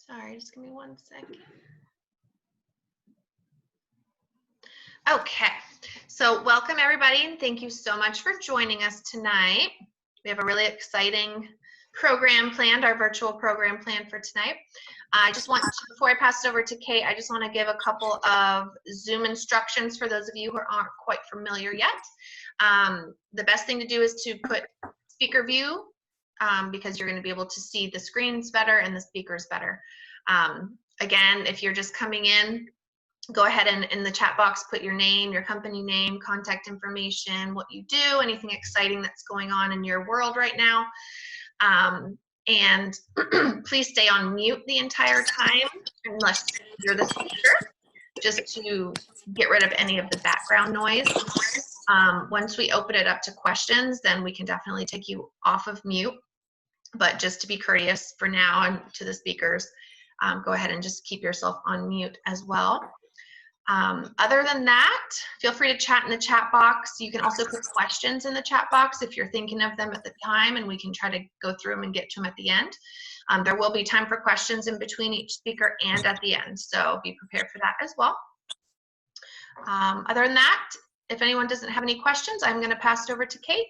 Sorry, just give me 1 second. Okay, so welcome everybody, and thank you so much for joining us tonight. We have a really exciting program planned, our virtual program planned for tonight. I just want to, before I pass it over to Kate, I just want to give a couple of Zoom instructions for those of you who aren't quite familiar yet. The best thing to do is to put speaker view because you're going to be able to see the screens better and the speakers better. Again, if you're just coming in, go ahead and in the chat box put your name, your company name, contact information, what you do, anything exciting that's going on in your world right now. And please stay on mute the entire time unless you're the speaker, just to get rid of any of the background noise. Once we open it up to questions, then we can definitely take you off of mute. But just to be courteous for now and to the speakers, go ahead and just keep yourself on mute as well. Other than that, feel free to chat in the chat box. You can also put questions in the chat box if you're thinking of them at the time, and we can try to go through them and get to them at the end. There will be time for questions in between each speaker and at the end, so be prepared for that as well. Other than that, if anyone doesn't have any questions, I'm going to pass it over to Kate.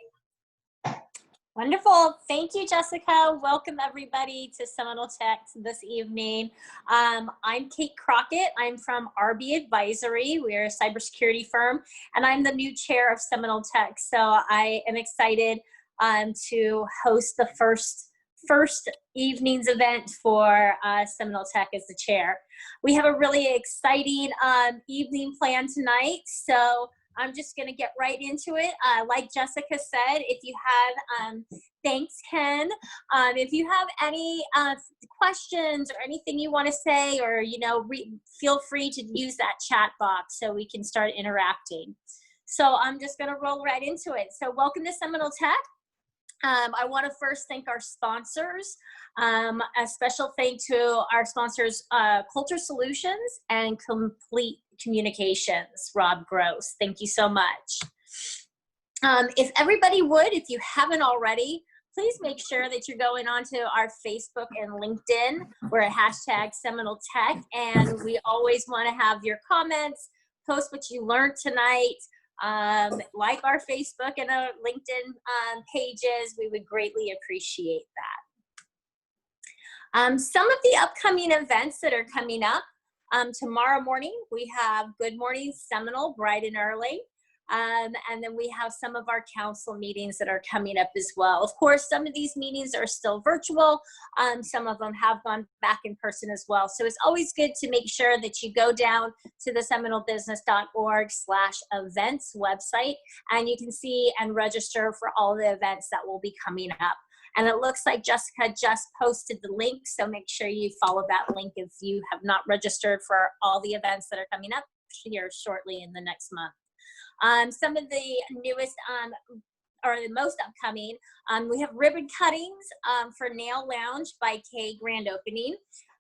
Wonderful. Thank you, Jessica. Welcome, everybody, to SeminoleTech this evening. I'm Kate Crockett. I'm from RB Advisory. We're a cybersecurity firm, and I'm the new chair of SeminoleTech. So I am excited to host the first evening's event for SeminoleTech as the chair. We have a really exciting evening planned tonight. So I'm just going to get right into it. Like Jessica said, if you have, thanks, Ken. If you have any questions or anything you want to say, or, you know, feel free to use that chat box so we can start interacting. So I'm just going to roll right into it. So welcome to SeminoleTech. I want to first thank our sponsors. A special thank to our sponsors, Culture Solutions and Complete Communications, Rob Gross. Thank you so much. If everybody would, if you haven't already, please make sure that you're going onto our Facebook and LinkedIn. We're at #SeminoleTech, and we always want to have your comments, post what you learned tonight. Like our Facebook and our LinkedIn pages. We would greatly appreciate that. Some of the upcoming events that are coming up. Tomorrow morning, we have Good Morning Seminole, bright and early. And then we have some of our council meetings that are coming up as well. Of course, some of these meetings are still virtual. Some of them have gone back in person as well. So it's always good to make sure that you go down to the seminolebusiness.org/events website, and you can see and register for all the events that will be coming up. And it looks like Jessica just posted the link, so make sure you follow that link if you have not registered for all the events that are coming up here shortly in the next month. Some of the newest or the most upcoming, we have ribbon cuttings for Nail Lounge by Kay grand opening.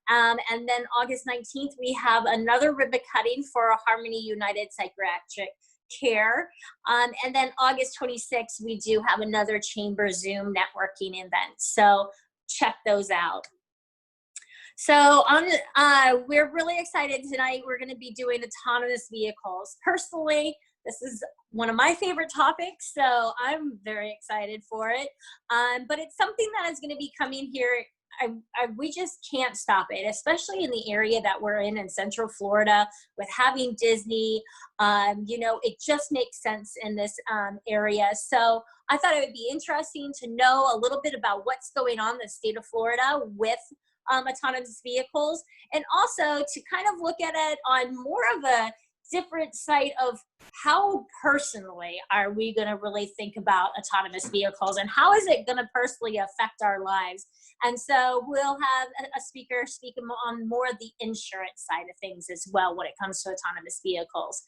And then August 19th, we have another ribbon cutting for Harmony United Psychiatric Care. And then August 26th, we do have another Chamber Zoom networking event. So check those out. So we're really excited tonight. We're going to be doing autonomous vehicles. Personally, this is one of my favorite topics, so I'm very excited for it. But it's something that is going to be coming here. We just can't stop it, especially in the area that we're in Central Florida with having Disney. You know, it just makes sense in this area. So I thought it would be interesting to know a little bit about what's going on in the state of Florida with autonomous vehicles, and also to kind of look at it on more of a different side of how personally are we going to really think about autonomous vehicles, and how is it going to personally affect our lives. And so we'll have a speaker speaking on more of the insurance side of things as well when it comes to autonomous vehicles.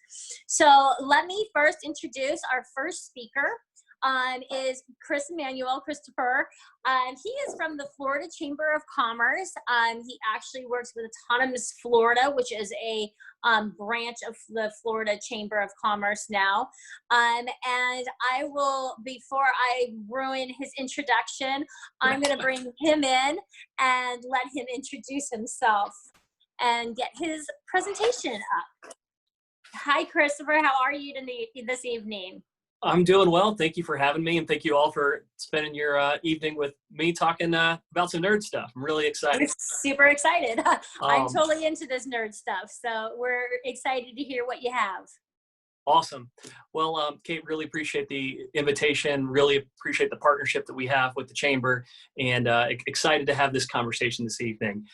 So let me first introduce our first speaker. Is Chris Emmanuel, Christopher. He is from the Florida Chamber of Commerce. He actually works with Autonomous Florida, which is a branch of the Florida Chamber of Commerce now. And I will, before I ruin his introduction, I'm going to bring him in and let him introduce himself and get his presentation up. Hi, Christopher. How are you this evening? I'm doing well. Thank you for having me, and thank you all for spending your evening with me talking about some nerd stuff. I'm really excited. We're super excited. I'm totally into this nerd stuff, so we're excited to hear what you have. Awesome. Well, Kate, really appreciate the invitation. Really appreciate the partnership that we have with the Chamber, and excited to have this conversation this evening.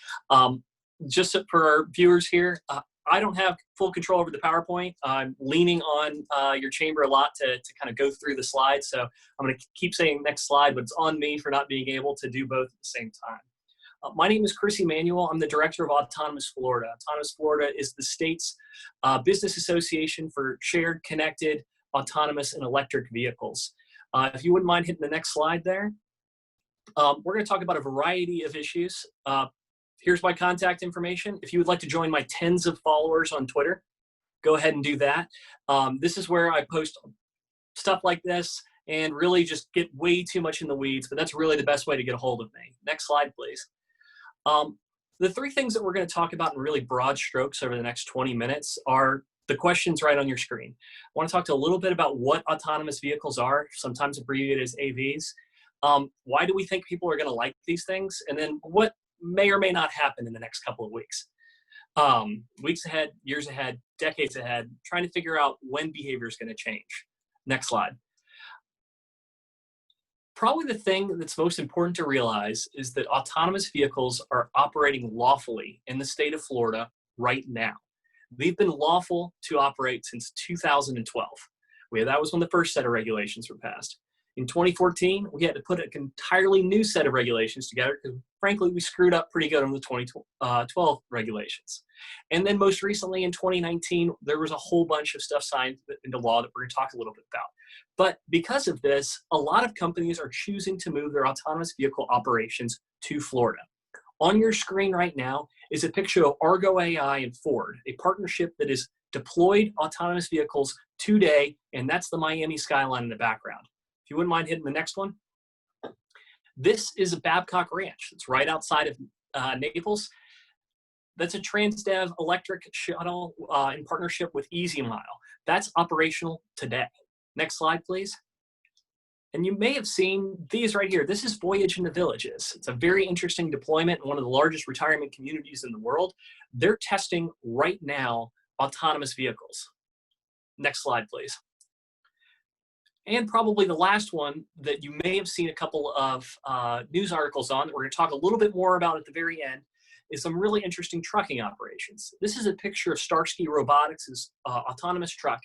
Just for our viewers here, I don't have full control over the PowerPoint. I'm leaning on your Chamber a lot to kind of go through the slides. So I'm going to keep saying next slide, but it's on me for not being able to do both at the same time. My name is Chris Emmanuel. I'm the director of Autonomous Florida. Autonomous Florida is the state's business association for shared, connected, autonomous, and electric vehicles. If you wouldn't mind hitting the next slide there. We're going to talk about a variety of issues. Here's my contact information. If you would like to join my tens of followers on Twitter, go ahead and do that. This is where I post stuff like this and really just get way too much in the weeds, but that's really the best way to get a hold of me. Next slide, please. The three things that we're going to talk about in really broad strokes over the next 20 minutes are the questions right on your screen. I want to talk to a little bit about what autonomous vehicles are, sometimes abbreviated as AVs. Why do we think people are going to like these things? And then what may or may not happen in the next couple of weeks. Weeks ahead, years ahead, decades ahead, trying to figure out when behavior is going to change. Next slide. Probably the thing that's most important to realize is that autonomous vehicles are operating lawfully in the state of Florida right now. They've been lawful to operate since 2012. That was when the first set of regulations were passed. In 2014, we had to put an entirely new set of regulations together because, frankly, we screwed up pretty good on the 2012 regulations. And then most recently in 2019, there was a whole bunch of stuff signed into law that we're going to talk a little bit about. But because of this, a lot of companies are choosing to move their autonomous vehicle operations to Florida. On your screen right now is a picture of Argo AI and Ford, a partnership that has deployed autonomous vehicles today, and that's the Miami skyline in the background. If you wouldn't mind hitting the next one. This is a Babcock Ranch. It's right outside of Naples. That's a Transdev electric shuttle in partnership with Easy Mile. That's operational today. Next slide, please. And you may have seen these right here. This is Voyage in the Villages. It's a very interesting deployment in one of the largest retirement communities in the world. They're testing right now autonomous vehicles. Next slide, please. And probably the last one that you may have seen a couple of news articles on that we're going to talk a little bit more about at the very end is some really interesting trucking operations. This is a picture of Starsky Robotics' autonomous truck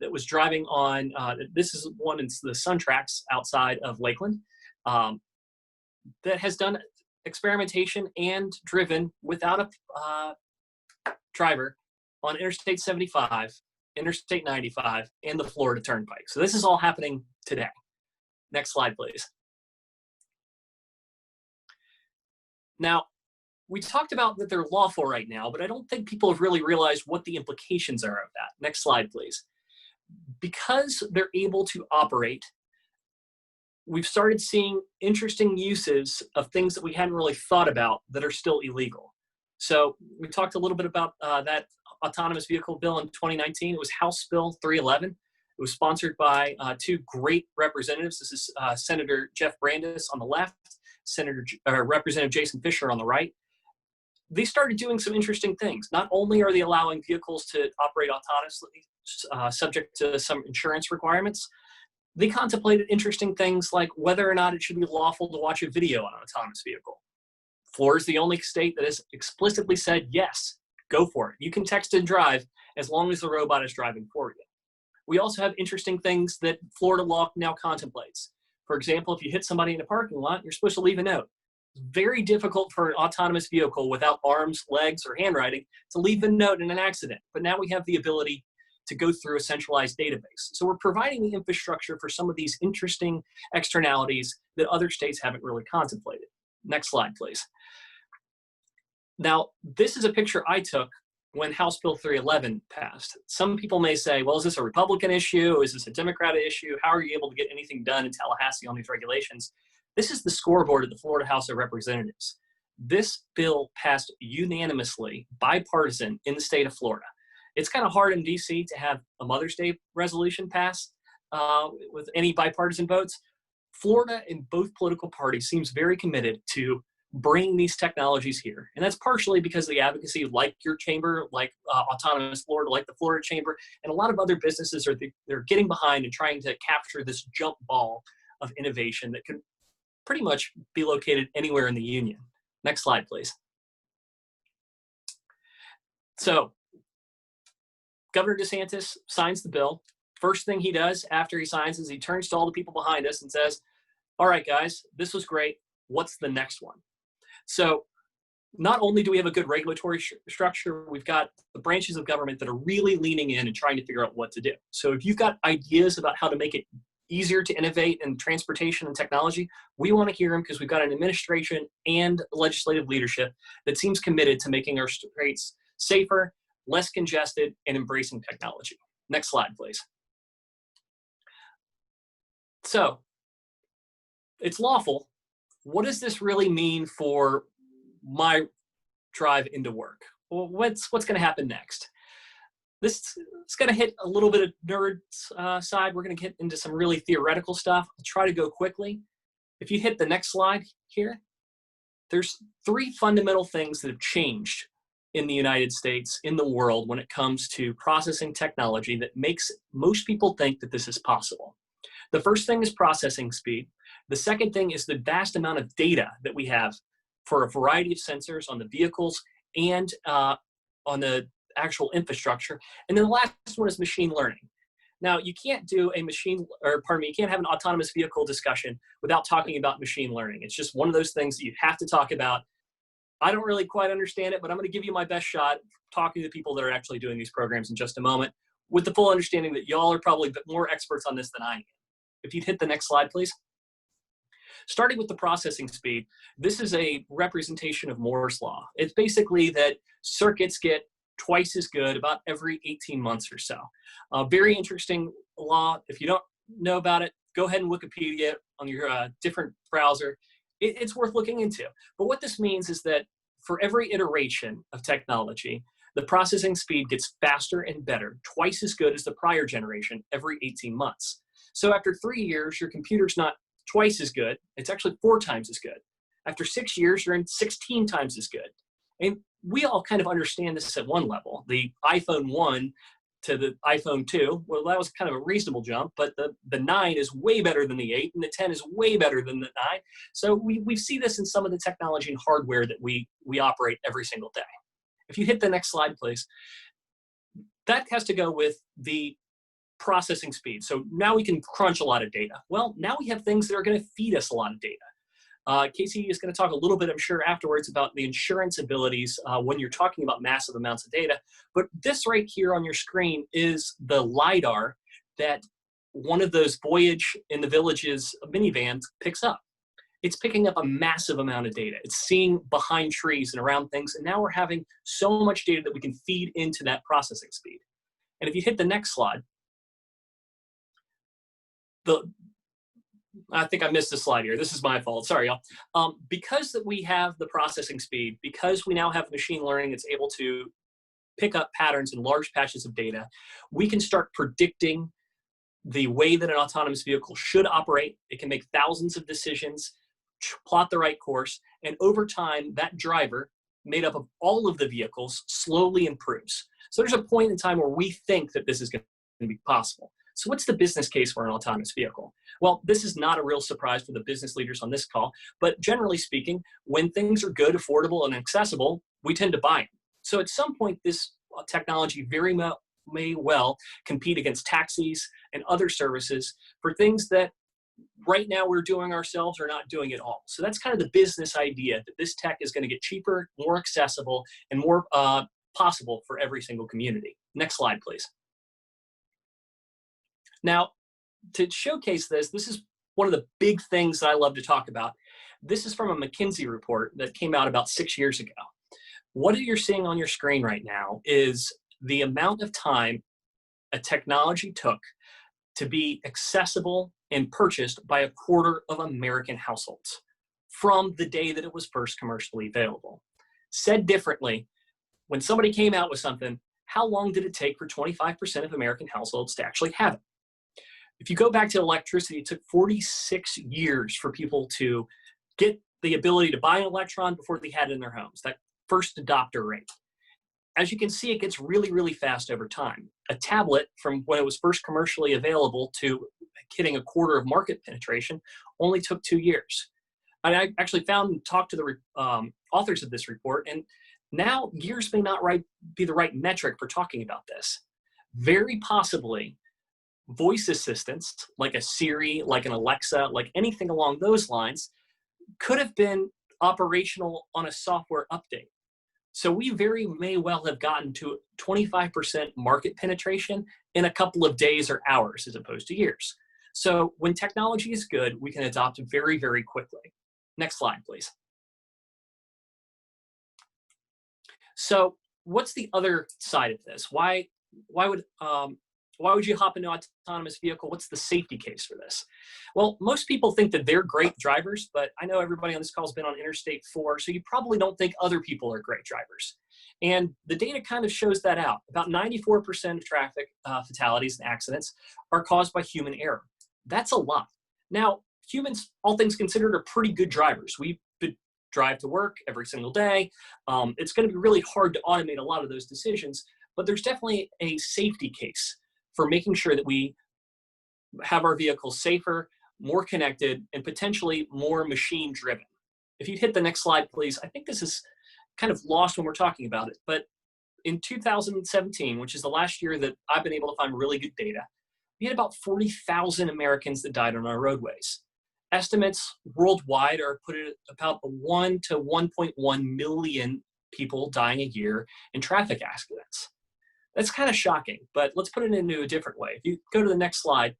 that was driving on, this is one in the Sun Tracks outside of Lakeland, that has done experimentation and driven without a driver on Interstate 75, Interstate 95, and the Florida Turnpike. So this is all happening today. Next slide, please. Now, we talked about that they're lawful right now, but I don't think people have really realized what the implications are of that. Next slide, please. Because they're able to operate, we've started seeing interesting uses of things that we hadn't really thought about that are still illegal. So we talked a little bit about that autonomous vehicle bill in 2019. It was House Bill 311. It was sponsored by two great representatives. This is Senator Jeff Fernandez on the left, Representative Jason Fisher on the right. They started doing some interesting things. Not only are they allowing vehicles to operate autonomously, subject to some insurance requirements, they contemplated interesting things like whether or not it should be lawful to watch a video on an autonomous vehicle. Florida is the only state that has explicitly said, yes, go for it. You can text and drive as long as the robot is driving for you. We also have interesting things that Florida law now contemplates. For example, if you hit somebody in a parking lot, you're supposed to leave a note. It's very difficult for an autonomous vehicle without arms, legs, or handwriting to leave a note in an accident. But now we have the ability to go through a centralized database. So we're providing the infrastructure for some of these interesting externalities that other states haven't really contemplated. Next slide, please. Now, this is a picture I took when House Bill 311 passed. Some people may say, well, is this a Republican issue? Is this a Democrat issue? How are you able to get anything done in Tallahassee on these regulations? This is the scoreboard of the Florida House of Representatives. This bill passed unanimously, bipartisan, in the state of Florida. It's kind of hard in DC to have a Mother's Day resolution pass with any bipartisan votes. Florida, in both political parties, seems very committed to bringing these technologies here. And that's partially because of the advocacy, like your chamber, like Autonomous Florida, like the Florida Chamber, and a lot of other businesses they're getting behind and trying to capture this jump ball of innovation that could pretty much be located anywhere in the union. Next slide, please. So, Governor DeSantis signs the bill. First thing he does after he signs is he turns to all the people behind us and says, all right, guys, this was great. What's the next one? So not only do we have a good regulatory structure, we've got the branches of government that are really leaning in and trying to figure out what to do. So if you've got ideas about how to make it easier to innovate in transportation and technology, we want to hear them because we've got an administration and legislative leadership that seems committed to making our streets safer, less congested, and embracing technology. Next slide, please. So it's lawful. What does this really mean for my drive into work? Well, what's going to happen next? This is going to hit a little bit of nerd side. We're going to get into some really theoretical stuff. I'll try to go quickly. If you hit the next slide here, there's 3 fundamental things that have changed in the United States, in the world, when it comes to processing technology that makes most people think that this is possible. The first thing is processing speed. The second thing is the vast amount of data that we have for a variety of sensors on the vehicles and on the actual infrastructure. And then the last one is machine learning. Now, you can't do a you can't have an autonomous vehicle discussion without talking about machine learning. It's just one of those things that you have to talk about. I don't really quite understand it, but I'm going to give you my best shot talking to the people that are actually doing these programs in just a moment, with the full understanding that y'all are probably more experts on this than I am. If you'd hit the next slide, please. Starting with the processing speed, this is a representation of Moore's law. It's basically that circuits get twice as good about every 18 months or so. Very interesting law. If you don't know about it, go ahead and Wikipedia it on your different browser. It's worth looking into. But what this means is that for every iteration of technology, the processing speed gets faster and better, twice as good as the prior generation every 18 months. So after 3 years, your computer's not twice as good. It's actually 4 times as good. After 6 years, you're in 16 times as good. And we all kind of understand this at one level. The iPhone 1 to the iPhone 2, well, that was kind of a reasonable jump, but the 9 is way better than the 8, and the 10 is way better than the 9. So we see this in some of the technology and hardware that we operate every single day. If you hit the next slide, please. That has to go with the processing speed. So now we can crunch a lot of data. Well, now we have things that are going to feed us a lot of data. Casey is going to talk a little bit, I'm sure, afterwards about the insurance abilities when you're talking about massive amounts of data. But this right here on your screen is the LiDAR that one of those Voyage in the Villages minivans picks up. It's picking up a massive amount of data. It's seeing behind trees and around things. And now we're having so much data that we can feed into that processing speed. And if you hit the next slide, I think I missed a slide here. This is my fault. Sorry, y'all. Because that we have the processing speed, because we now have machine learning that's able to pick up patterns in large patches of data, we can start predicting the way that an autonomous vehicle should operate. It can make thousands of decisions, plot the right course, and over time, that driver, made up of all of the vehicles, slowly improves. So there's a point in time where we think that this is going to be possible. So what's the business case for an autonomous vehicle? Well, this is not a real surprise for the business leaders on this call, but generally speaking, when things are good, affordable, and accessible, we tend to buy them. So at some point, this technology may well compete against taxis and other services for things that right now we're doing ourselves or not doing at all. So that's kind of the business idea, that this tech is going to get cheaper, more accessible, and more possible for every single community. Next slide, please. Now, to showcase this, this is one of the big things that I love to talk about. This is from a McKinsey report that came out about 6 years ago. What you're seeing on your screen right now is the amount of time a technology took to be accessible and purchased by 1/4 of American households from the day that it was first commercially available. Said differently, when somebody came out with something, how long did it take for 25% of American households to actually have it? If you go back to electricity, it took 46 years for people to get the ability to buy an electron before they had it in their homes, that first adopter rate. As you can see, it gets really, really fast over time. A tablet, from when it was first commercially available to hitting 1/4 of market penetration, only took 2 years. And I actually found and talked to the authors of this report, and now years may not be the right metric for talking about this. Very possibly, voice assistants like a Siri, like an Alexa, like anything along those lines, could have been operational on a software update. So we very may well have gotten to 25% market penetration in a couple of days or hours as opposed to years. So when technology is good, we can adopt very, very quickly. Next slide, please. So what's the other side of this? Why would you hop into an autonomous vehicle? What's the safety case for this? Well, most people think that they're great drivers, but I know everybody on this call has been on Interstate 4, so you probably don't think other people are great drivers. And the data kind of shows that out. About 94% of traffic fatalities and accidents are caused by human error. That's a lot. Now, humans, all things considered, are pretty good drivers. We drive to work every single day. It's going to be really hard to automate a lot of those decisions, but there's definitely a safety case for making sure that we have our vehicles safer, more connected, and potentially more machine driven. If you hit the next slide, please. I think this is kind of lost when we're talking about it, but in 2017, which is the last year that I've been able to find really good data, we had about 40,000 Americans that died on our roadways. Estimates worldwide are put at about 1 to 1.1 million people dying a year in traffic accidents. That's kind of shocking, but let's put it into a different way. If you go to the next slide,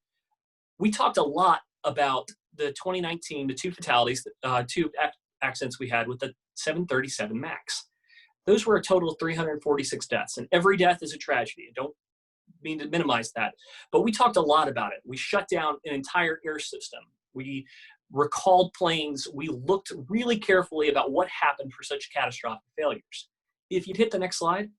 we talked a lot about the 2019, the 2 fatalities, 2 accidents we had with the 737 MAX. Those were a total of 346 deaths, and every death is a tragedy. I don't mean to minimize that, but we talked a lot about it. We shut down an entire air system. We recalled planes. We looked really carefully about what happened for such catastrophic failures. If you'd hit the next slide,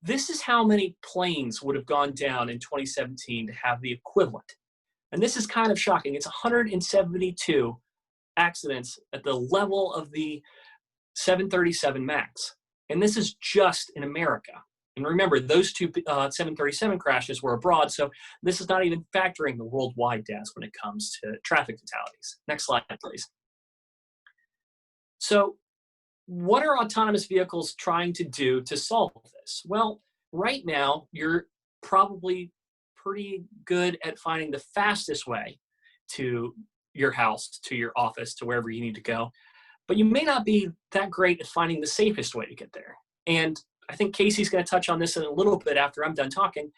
this is how many planes would have gone down in 2017 to have the equivalent. And this is kind of shocking. It's 172 accidents at the level of the 737 MAX. And this is just in America. And remember, those 2 737 crashes were abroad, so this is not even factoring the worldwide deaths when it comes to traffic fatalities. Next slide, please. So what are autonomous vehicles trying to do to solve this? Well, right now, you're probably pretty good at finding the fastest way to your house, to your office, to wherever you need to go, but you may not be that great at finding the safest way to get there. And I think Casey's going to touch on this in a little bit after I'm done talking.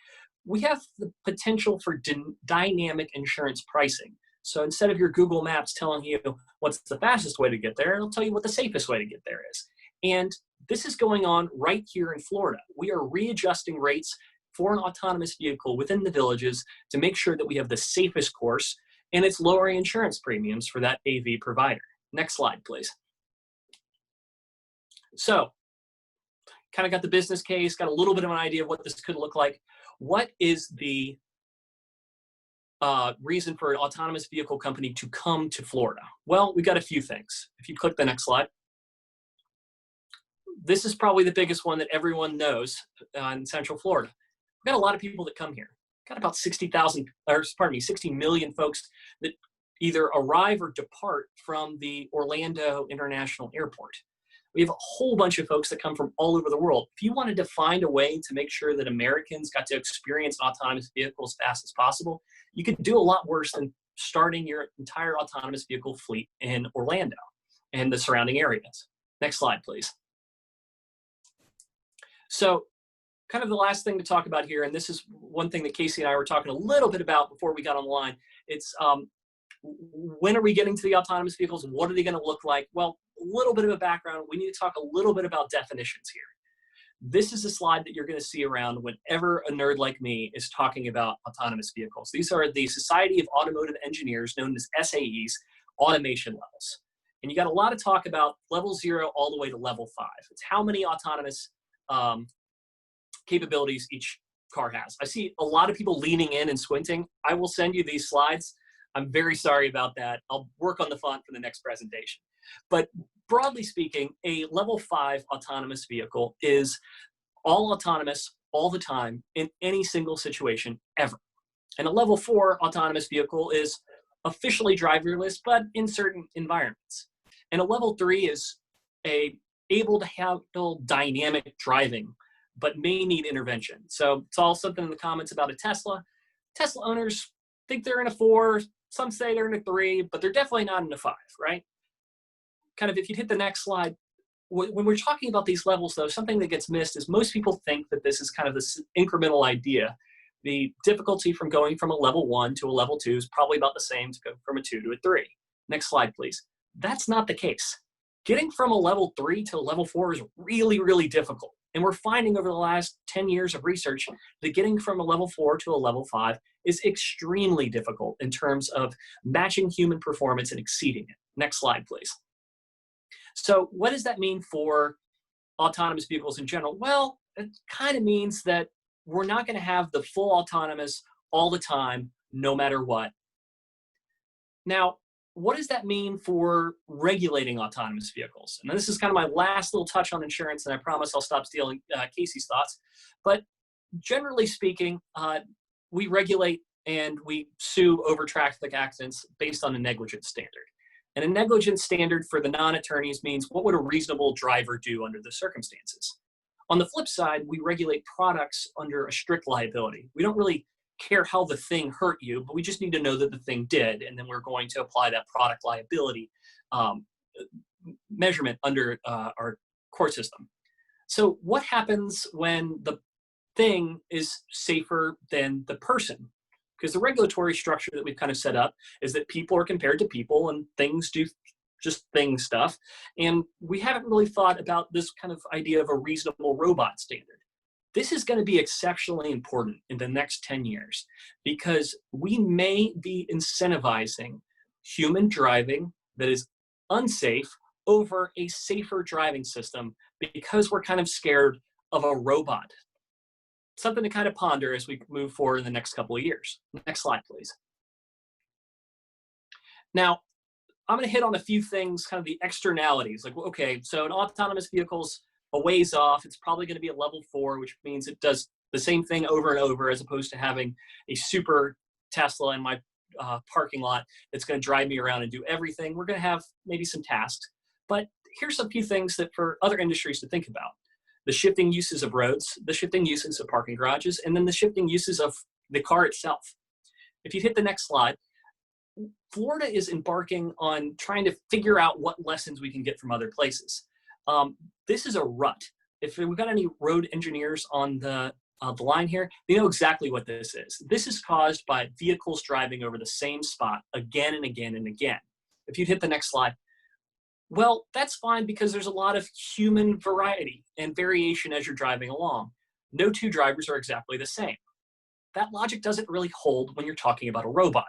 We have the potential for dynamic insurance pricing. So instead of your Google Maps telling you what's the fastest way to get there, it'll tell you what the safest way to get there is. And this is going on right here in Florida. We are readjusting rates for an autonomous vehicle within the villages to make sure that we have the safest course, and it's lowering insurance premiums for that AV provider. Next slide, please. So, kind of got the business case, got a little bit of an idea of what this could look like. What is the reason for an autonomous vehicle company to come to Florida? Well, we got a few things. If you click the next slide. This is probably the biggest one that everyone knows in Central Florida. We've got a lot of people that come here. Got about 60 million folks that either arrive or depart from the Orlando International Airport. We have a whole bunch of folks that come from all over the world. If you wanted to find a way to make sure that Americans got to experience an autonomous vehicle as fast as possible, you could do a lot worse than starting your entire autonomous vehicle fleet in Orlando and the surrounding areas. Next slide, please. So kind of the last thing to talk about here, and this is one thing that Casey and I were talking a little bit about before we got on the line. It's when are we getting to the autonomous vehicles? What are they going to look like? Well, little bit of a background. We need to talk a little bit about definitions here. This is a slide that you're going to see around whenever a nerd like me is talking about autonomous vehicles. These are the Society of Automotive Engineers, known as SAEs, automation levels. And you got a lot of talk about level 0 all the way to level 5. It's how many autonomous capabilities each car has. I see a lot of people leaning in and squinting. I will send you these slides. I'm very sorry about that. I'll work on the font for the next presentation. But broadly speaking, a level 5 autonomous vehicle is all autonomous all the time in any single situation ever. And a level 4 autonomous vehicle is officially driverless, but in certain environments. And a level 3 is able to handle dynamic driving, but may need intervention. So it's all something in the comments about a Tesla. Tesla owners think they're in a 4, some say they're in a 3, but they're definitely not in a 5, right? Kind of, if you hit the next slide, when we're talking about these levels, though, something that gets missed is most people think that this is kind of this incremental idea. The difficulty from going from a level 1 to a level 2 is probably about the same to go from a 2 to a 3. Next slide, please. That's not the case. Getting from a level 3 to a level 4 is really, really difficult. And we're finding over the last 10 years of research that getting from a level 4 to a level 5 is extremely difficult in terms of matching human performance and exceeding it. Next slide, please. So what does that mean for autonomous vehicles in general? Well, it kind of means that we're not going to have the full autonomous all the time, no matter what. Now, what does that mean for regulating autonomous vehicles? And this is kind of my last little touch on insurance, and I promise I'll stop stealing Casey's thoughts. But generally speaking, we regulate and we sue over traffic accidents based on a negligence standard. And a negligence standard for the non-attorneys means what would a reasonable driver do under the circumstances? On the flip side, we regulate products under a strict liability. We don't really care how the thing hurt you, but we just need to know that the thing did, and then we're going to apply that product liability measurement under our court system. So what happens when the thing is safer than the person? Because the regulatory structure that we've kind of set up is that people are compared to people and things do just thing stuff. And we haven't really thought about this kind of idea of a reasonable robot standard. This is going to be exceptionally important in the next 10 years because we may be incentivizing human driving that is unsafe over a safer driving system because we're kind of scared of a robot. Something to kind of ponder as we move forward in the next couple of years. Next slide, please. Now, I'm going to hit on a few things, kind of the externalities. Like, okay, so an autonomous vehicle's a ways off. It's probably going to be a level 4, which means it does the same thing over and over as opposed to having a super Tesla in my parking lot that's going to drive me around and do everything. We're going to have maybe some tasks. But here's a few things that for other industries to think about. The shifting uses of roads, the shifting uses of parking garages, and then the shifting uses of the car itself. If you hit the next slide, Florida is embarking on trying to figure out what lessons we can get from other places. This is a rut. If we've got any road engineers on the line here, they know exactly what this is. This is caused by vehicles driving over the same spot again and again and again. If you'd hit the next slide, well, that's fine because there's a lot of human variety and variation as you're driving along. No two drivers are exactly the same. That logic doesn't really hold when you're talking about a robot.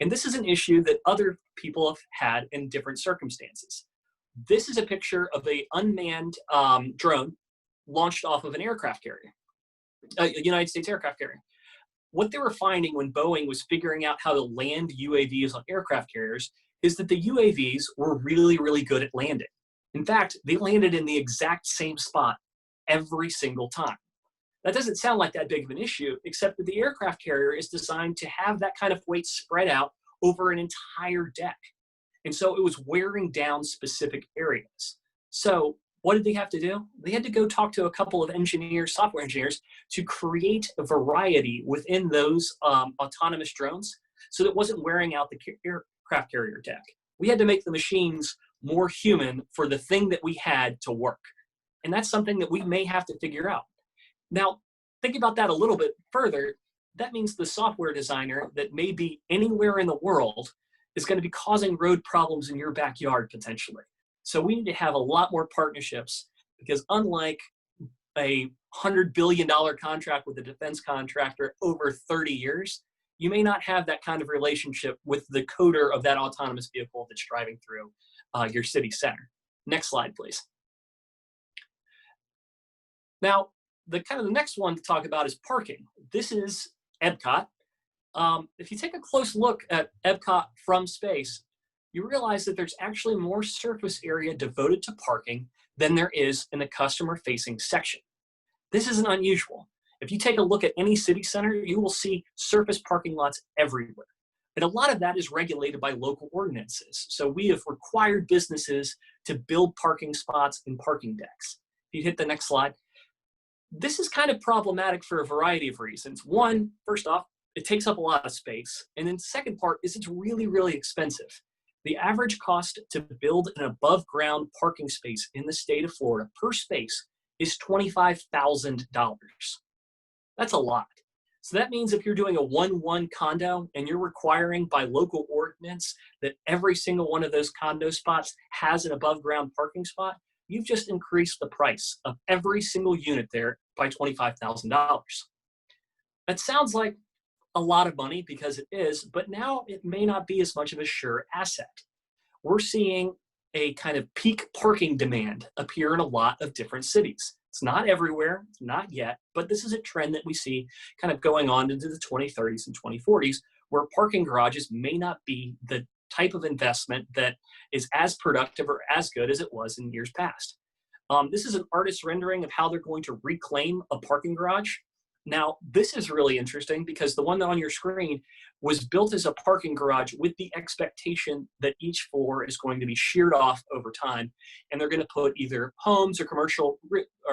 And this is an issue that other people have had in different circumstances. This is a picture of an unmanned drone launched off of an aircraft carrier, a United States aircraft carrier. What they were finding when Boeing was figuring out how to land UAVs on aircraft carriers is that the UAVs were really, really good at landing. In fact, they landed in the exact same spot every single time. That doesn't sound like that big of an issue, except that the aircraft carrier is designed to have that kind of weight spread out over an entire deck. And so it was wearing down specific areas. So what did they have to do? They had to go talk to a couple of engineers, software engineers, to create a variety within those autonomous drones so that it wasn't wearing out the aircraft carrier deck. We had to make the machines more human for the thing that we had to work. And that's something that we may have to figure out. Now, think about that a little bit further. That means the software designer that may be anywhere in the world is going to be causing road problems in your backyard potentially. So we need to have a lot more partnerships, because unlike a $100 billion contract with a defense contractor over 30 years, you may not have that kind of relationship with the coder of that autonomous vehicle that's driving through your city center. Next slide, please. Now, the next one to talk about is parking. This is Epcot. If you take a close look at Epcot from space, you realize that there's actually more surface area devoted to parking than there is in the customer-facing section. This isn't unusual. If you take a look at any city center, you will see surface parking lots everywhere. And a lot of that is regulated by local ordinances. So we have required businesses to build parking spots and parking decks. If you hit the next slide. This is kind of problematic for a variety of reasons. One, first off, it takes up a lot of space. And then second part is it's really, really expensive. The average cost to build an above ground parking space in the state of Florida per space is $25,000. That's a lot. So that means if you're doing a 1-1 condo and you're requiring by local ordinance that every single one of those condo spots has an above ground parking spot, you've just increased the price of every single unit there by $25,000. That sounds like a lot of money, because it is, but now it may not be as much of a sure asset. We're seeing a kind of peak parking demand appear in a lot of different cities. It's not everywhere, not yet, but this is a trend that we see kind of going on into the 2030s and 2040s, where parking garages may not be the type of investment that is as productive or as good as it was in years past. This is an artist's rendering of how they're going to reclaim a parking garage. Now, this is really interesting because the one on your screen was built as a parking garage with the expectation that each floor is going to be sheared off over time, and they're going to put either homes or commercial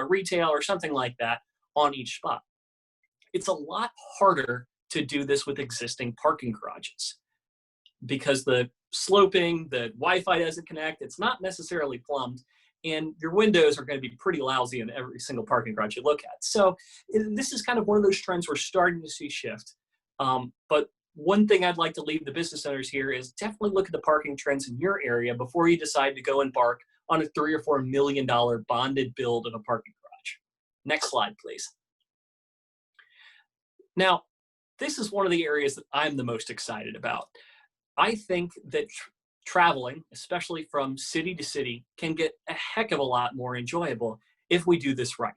retail or something like that on each spot. It's a lot harder to do this with existing parking garages because the sloping, the Wi-Fi doesn't connect, it's not necessarily plumbed, and your windows are going to be pretty lousy in every single parking garage you look at. So this is kind of one of those trends we're starting to see shift. But one thing I'd like to leave the business owners here is definitely look at the parking trends in your area before you decide to go embark on a $3 or $4 million bonded build of a parking garage. Next slide, please. Now, this is one of the areas that I'm the most excited about. I think that traveling, especially from city to city, can get a heck of a lot more enjoyable if we do this right.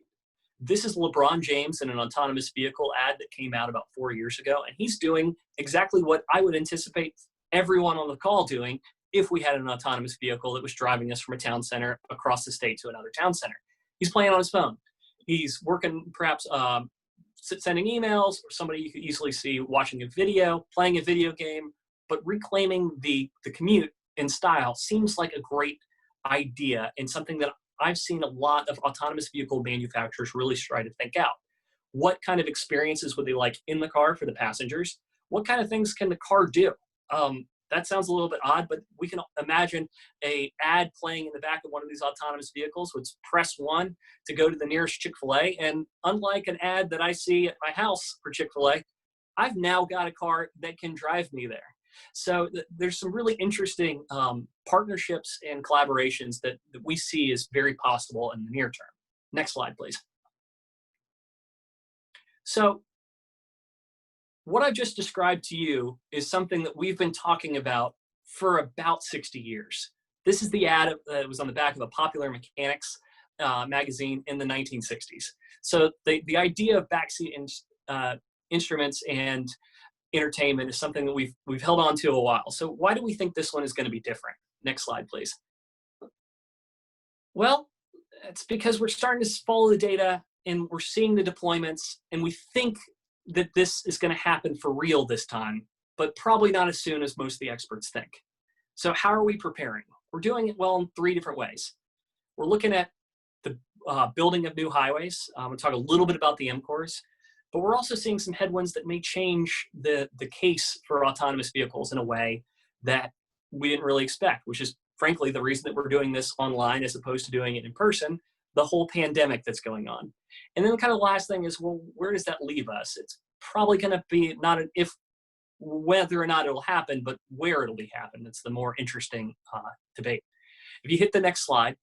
This is LeBron James in an autonomous vehicle ad that came out about 4 years ago, and he's doing exactly what I would anticipate everyone on the call doing if we had an autonomous vehicle that was driving us from a town center across the state to another town center. He's playing on his phone. He's working, perhaps sending emails, or somebody you could easily see watching a video, playing a video game, but reclaiming the commute in style seems like a great idea and something that I've seen a lot of autonomous vehicle manufacturers really try to think out. What kind of experiences would they like in the car for the passengers? What kind of things can the car do? That sounds a little bit odd, but we can imagine a ad playing in the back of one of these autonomous vehicles, which press 1 to go to the nearest Chick-fil-A. And unlike an ad that I see at my house for Chick-fil-A, I've now got a car that can drive me there. So there's some really interesting partnerships and collaborations that we see is very possible in the near term. Next slide, please. So what I just described to you is something that we've been talking about for about 60 years. This is the ad that was on the back of a Popular Mechanics magazine in the 1960s. So the idea of backseat instruments and entertainment is something that we've held on to a while. So why do we think this one is going to be different? Next slide, please. Well, it's because we're starting to follow the data and we're seeing the deployments, and we think that this is going to happen for real this time, but probably not as soon as most of the experts think. So how are we preparing? We're doing it well in 3 different ways. We're looking at the building of new highways. We'll talk a little bit about the MCORs. But we're also seeing some headwinds that may change the case for autonomous vehicles in a way that we didn't really expect, which is frankly the reason that we're doing this online as opposed to doing it in person, the whole pandemic that's going on. And then kind of the last thing is, well, where does that leave us? It's probably going to be not an if, whether or not it'll happen, but where it'll be happen. That's the more interesting debate. If you hit the next slide,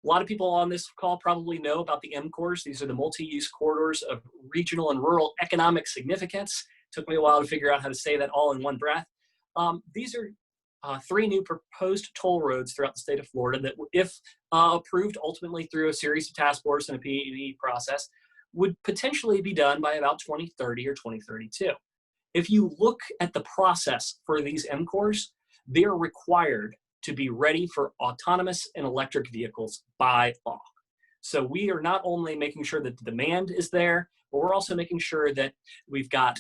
a lot of people on this call probably know about the MCORs. These are the multi-use corridors of regional and rural economic significance. Took me a while to figure out how to say that all in one breath. These are 3 new proposed toll roads throughout the state of Florida that, if approved ultimately through a series of task force and a PED process, would potentially be done by about 2030 or 2032. If you look at the process for these MCORs, they are required to be ready for autonomous and electric vehicles by law. So we are not only making sure that the demand is there, but we're also making sure that we've got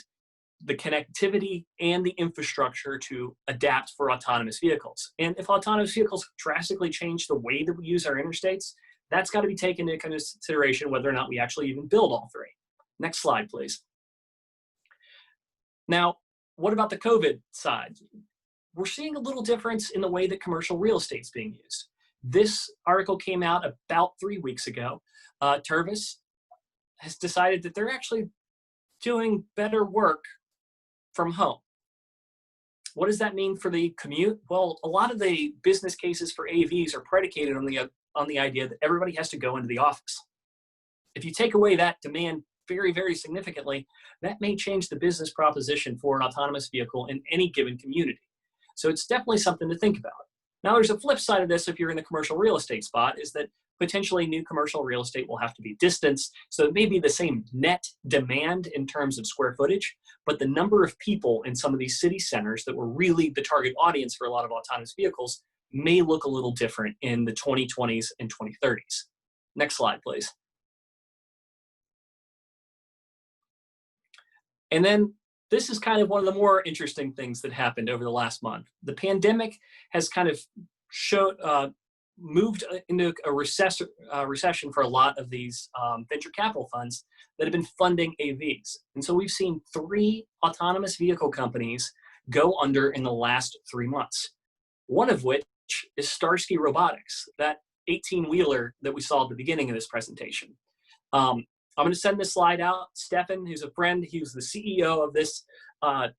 the connectivity and the infrastructure to adapt for autonomous vehicles. And if autonomous vehicles drastically change the way that we use our interstates, that's got to be taken into consideration whether or not we actually even build all 3. Next slide, please. Now, what about the COVID side? We're seeing a little difference in the way that commercial real estate is being used. This article came out about 3 weeks ago. Tervis has decided that they're actually doing better work from home. What does that mean for the commute? Well, a lot of the business cases for AVs are predicated on the idea that everybody has to go into the office. If you take away that demand very, very significantly, that may change the business proposition for an autonomous vehicle in any given community. So it's definitely something to think about. Now, there's a flip side of this if you're in the commercial real estate spot, is that potentially new commercial real estate will have to be distanced. So it may be the same net demand in terms of square footage, but the number of people in some of these city centers that were really the target audience for a lot of autonomous vehicles may look a little different in the 2020s and 2030s. Next slide, please. And then this is kind of one of the more interesting things that happened over the last month. The pandemic has kind of moved into a recession for a lot of these venture capital funds that have been funding AVs. And so we've seen 3 autonomous vehicle companies go under in the last 3 months. One of which is Starsky Robotics, that 18-wheeler that we saw at the beginning of this presentation. I'm going to send this slide out. Stefan, who's a friend, he was the CEO of this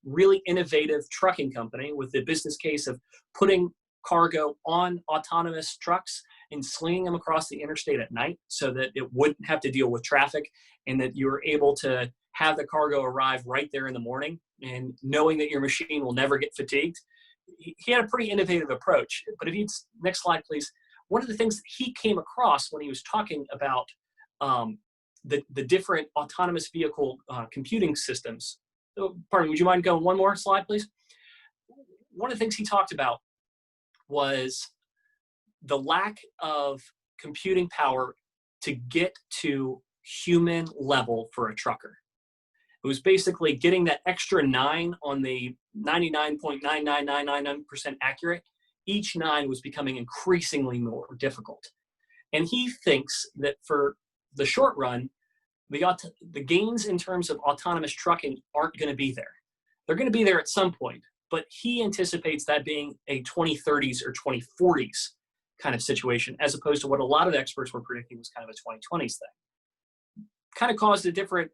really innovative trucking company with the business case of putting cargo on autonomous trucks and slinging them across the interstate at night so that it wouldn't have to deal with traffic, and that you were able to have the cargo arrive right there in the morning and knowing that your machine will never get fatigued. He had a pretty innovative approach. But if you, next slide, please. One of the things that he came across when he was talking about the different autonomous vehicle computing systems. Pardon, would you mind going one more slide, please? One of the things he talked about was the lack of computing power to get to human level for a trucker. It was basically getting that extra 9 on the 99.99999% accurate. Each 9 was becoming increasingly more difficult. And he thinks that for the short run, the gains in terms of autonomous trucking aren't going to be there. They're going to be there at some point, but he anticipates that being a 2030s or 2040s kind of situation, as opposed to what a lot of experts were predicting was kind of a 2020s thing. Kind of caused a different,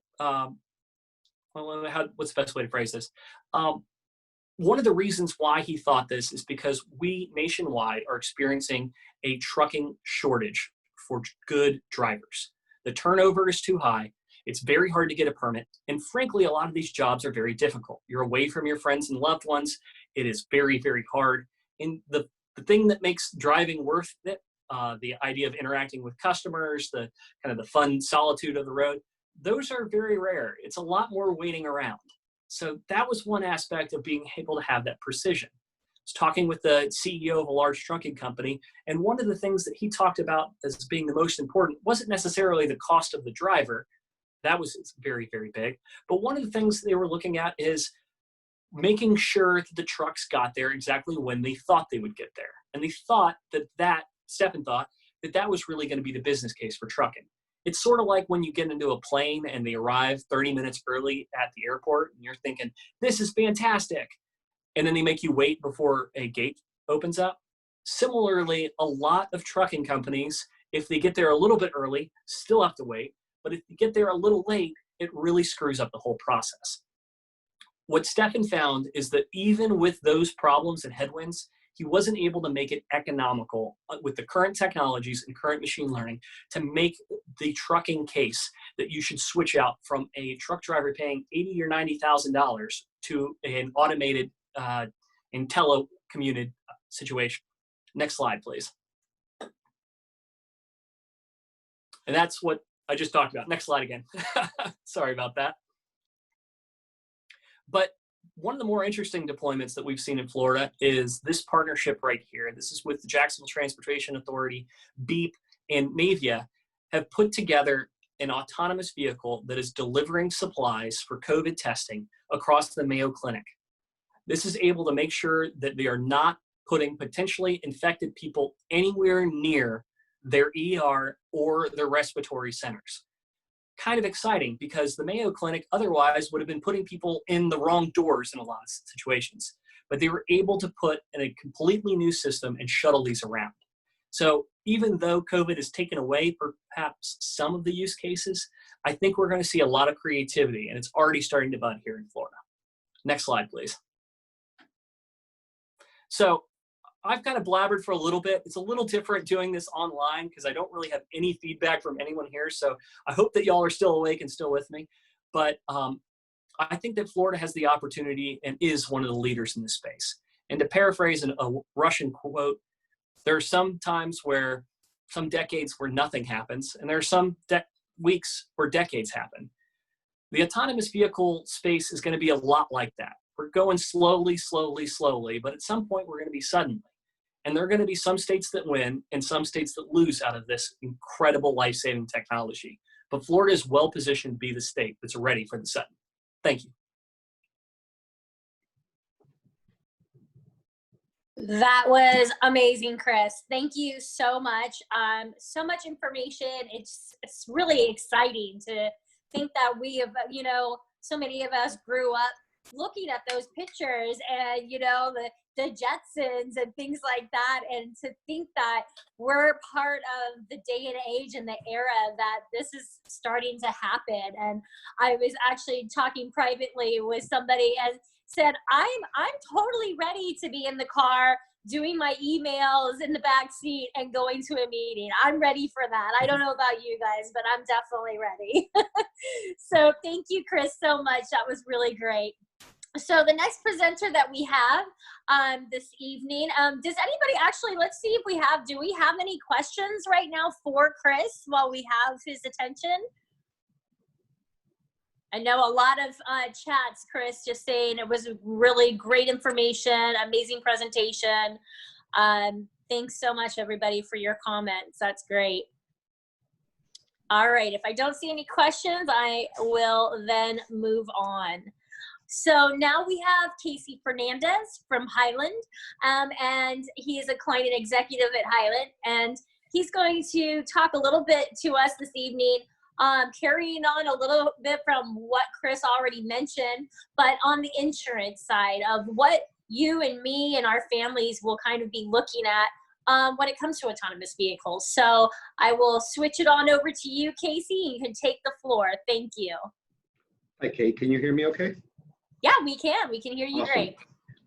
what's the best way to phrase this? One of the reasons why he thought this is because we nationwide are experiencing a trucking shortage for good drivers. The turnover is too high. It's very hard to get a permit. And frankly, a lot of these jobs are very difficult. You're away from your friends and loved ones. It is very, very hard. And the thing that makes driving worth it, the idea of interacting with customers, the kind of the fun solitude of the road, those are very rare. It's a lot more waiting around. So that was one aspect of being able to have that precision. I was talking with the CEO of a large trucking company, and one of the things that he talked about as being the most important wasn't necessarily the cost of the driver. That was very, very big. But one of the things they were looking at is making sure that the trucks got there exactly when they thought they would get there. And they thought Stefan thought that was really going to be the business case for trucking. It's sort of like when you get into a plane and they arrive 30 minutes early at the airport and you're thinking, this is fantastic. And then they make you wait before a gate opens up. Similarly, a lot of trucking companies, if they get there a little bit early, still have to wait. But if you get there a little late, it really screws up the whole process. What Stefan found is that even with those problems and headwinds, he wasn't able to make it economical with the current technologies and current machine learning to make the trucking case that you should switch out from a truck driver paying $80,000 or $90,000 to an automated and telecommuted situation. Next slide, please. And that's what I just talked about. Next slide again. Sorry about that. But one of the more interesting deployments that we've seen in Florida is this partnership right here. This is with the Jacksonville Transportation Authority, BEEP, and Mavia have put together an autonomous vehicle that is delivering supplies for COVID testing across the Mayo Clinic. This is able to make sure that they are not putting potentially infected people anywhere near their ER or their respiratory centers. Kind of exciting because the Mayo Clinic otherwise would have been putting people in the wrong doors in a lot of situations. But they were able to put in a completely new system and shuttle these around. So even though COVID has taken away perhaps some of the use cases, I think we're going to see a lot of creativity, and it's already starting to bud here in Florida. Next slide, please. So I've kind of blabbered for a little bit. It's a little different doing this online because I don't really have any feedback from anyone here. So I hope that y'all are still awake and still with me. But I think that Florida has the opportunity and is one of the leaders in this space. And to paraphrase a Russian quote, there are some times where some decades where nothing happens, and there are some weeks where decades happen. The autonomous vehicle space is going to be a lot like that. We're going slowly, slowly, slowly, but at some point we're going to be suddenly. And there are going to be some states that win and some states that lose out of this incredible life-saving technology. But Florida is well positioned to be the state that's ready for the sudden. Thank you. That was amazing, Chris. Thank you so much. So much information. It's really exciting to think that we have, you know, so many of us grew up looking at those pictures and, you know, the Jetsons and things like that. And to think that we're part of the day and age and the era that this is starting to happen. And I was actually talking privately with somebody and said, I'm totally ready to be in the car doing my emails in the back seat and going to a meeting. I'm ready for that. I don't know about you guys, but I'm definitely ready. So thank you, Chris, so much. That was really great. So the next presenter that we have this evening, does anybody actually, let's see if do we have any questions right now for Chris while we have his attention? I know a lot of chats, Chris, just saying it was really great information, amazing presentation. Thanks so much, everybody, for your comments. That's great. All right, if I don't see any questions, I will then move on. So now we have Casey Fernandez from Hylant, and he is a client and executive at Hylant, and he's going to talk a little bit to us this evening, carrying on a little bit from what Chris already mentioned, but on the insurance side of what you and me and our families will kind of be looking at when it comes to autonomous vehicles. So I will switch it on over to you, Casey. You can take the floor. Thank you. Hi, Kate. Can you hear me okay? Yeah, we can. We can hear you. Awesome. Great.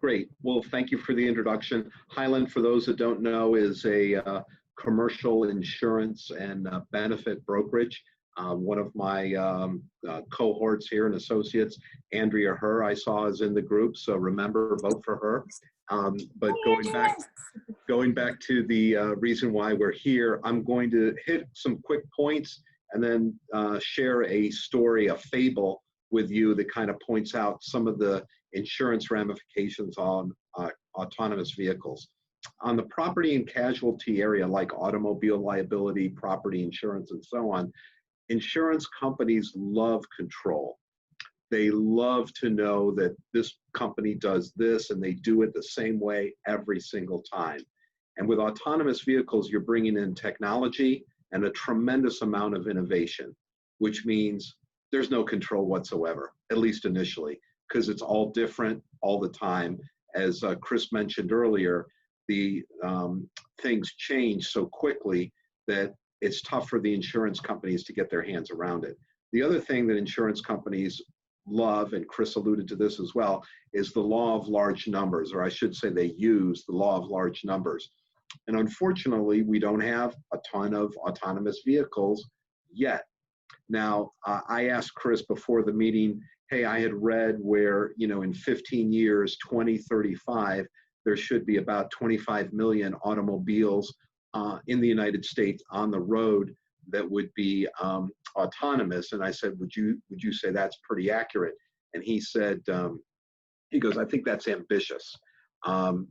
Great. Well, thank you for the introduction. Hylant, for those that don't know, is a commercial insurance and benefit brokerage. One of my cohorts here and associates, Andrea Herr, I saw is in the group, so remember, vote for her. But going back to the reason why we're here, I'm going to hit some quick points and then share a story, a fable with you that kind of points out some of the insurance ramifications on autonomous vehicles. On the property and casualty area, like automobile liability, property insurance, and so on, insurance companies love control. They love to know that this company does this and they do it the same way every single time. And with autonomous vehicles, you're bringing in technology and a tremendous amount of innovation, which means there's no control whatsoever, at least initially, because it's all different all the time. As Chris mentioned earlier, the things change so quickly that it's tough for the insurance companies to get their hands around it. The other thing that insurance companies love, and Chris alluded to this as well, is the law of large numbers, or I should say they use the law of large numbers. And unfortunately, we don't have a ton of autonomous vehicles yet. Now, I asked Chris before the meeting, hey, I had read where, you know, in 15 years, 2035, there should be about 25 million automobiles in the United States on the road that would be autonomous. And I said, would you say that's pretty accurate? And he said, he goes, I think that's ambitious.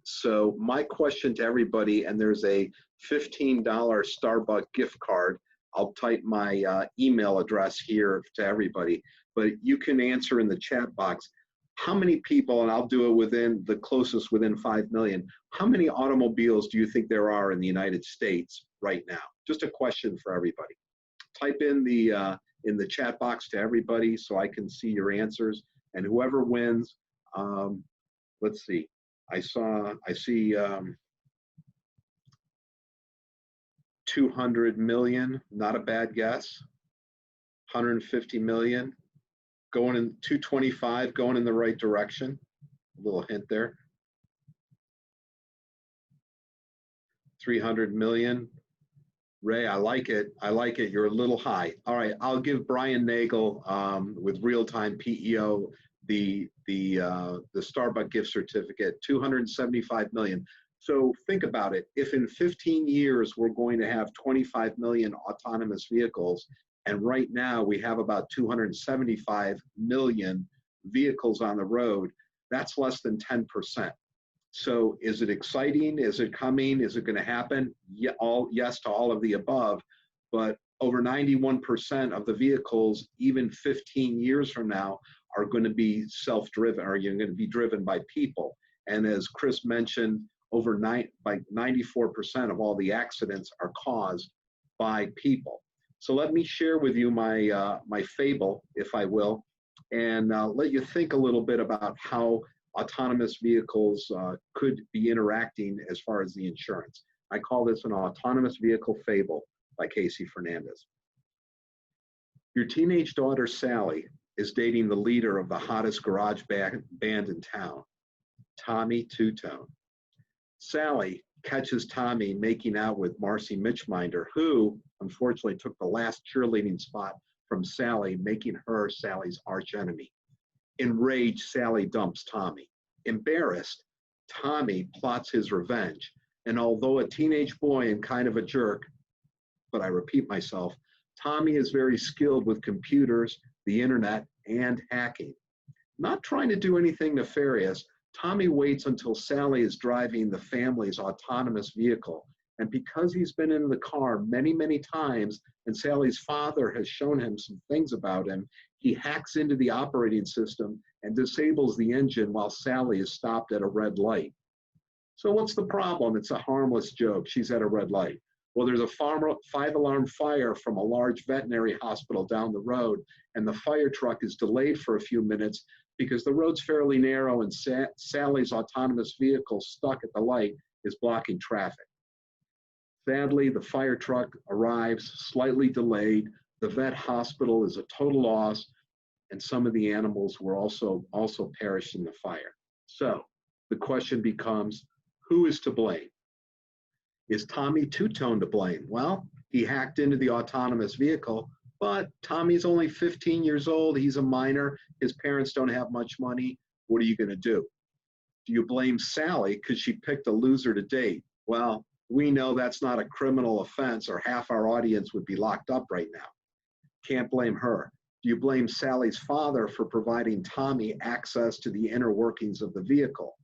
So my question to everybody, and there's a $15 Starbucks gift card. I'll type my email address here to everybody, but you can answer in the chat box. How many people, and I'll do it within the closest within 5 million, how many automobiles do you think there are in the United States right now? Just a question for everybody. Type in the chat box to everybody so I can see your answers, and whoever wins, let's see. I see 200 million, not a bad guess. 150 million, going in 225, going in the right direction. A little hint there. 300 million. Ray, I like it. I like it. You're a little high. All right, I'll give Brian Nagel with Real-Time PEO the Starbucks gift certificate, 275 million. So think about it. If in 15 years we're going to have 25 million autonomous vehicles, and right now we have about 275 million vehicles on the road, that's less than 10%. So is it exciting? Is it coming? Is it going to happen? Yeah, yes to all of the above, but over 91% of the vehicles, even 15 years from now, are going to be self-driven, or you're going to be driven by people. And as Chris mentioned, over 94% of all the accidents are caused by people. So let me share with you my my fable, if I will, and let you think a little bit about how autonomous vehicles could be interacting as far as the insurance. I call this an autonomous vehicle fable by Casey Fernandez. Your teenage daughter, Sally, is dating the leader of the hottest garage band in town, Tommy Two-Tone. Sally catches Tommy making out with Marcy Mitchminder, who unfortunately took the last cheerleading spot from Sally, making her Sally's archenemy. Enraged, Sally dumps Tommy. Embarrassed, Tommy plots his revenge. And although a teenage boy and kind of a jerk, but I repeat myself, Tommy is very skilled with computers, the internet, and hacking. Not trying to do anything nefarious, Tommy waits until Sally is driving the family's autonomous vehicle. And because he's been in the car many, many times, and Sally's father has shown him some things about him, he hacks into the operating system and disables the engine while Sally is stopped at a red light. So what's the problem? It's a harmless joke. She's at a red light. Well, there's a 5-alarm fire from a large veterinary hospital down the road, and the fire truck is delayed for a few minutes because the road's fairly narrow and Sally's autonomous vehicle stuck at the light is blocking traffic. Sadly, the fire truck arrives slightly delayed. The vet hospital is a total loss, and some of the animals were also perished in the fire. So the question becomes, who is to blame? Is Tommy Two-Tone to blame? Well, he hacked into the autonomous vehicle, but Tommy's only 15 years old. He's a minor. His parents don't have much money. What are you going to do? Do you blame Sally because she picked a loser to date? Well, we know that's not a criminal offense, or half our audience would be locked up right now. Can't blame her. Do you blame Sally's father for providing Tommy access to the inner workings of the vehicle?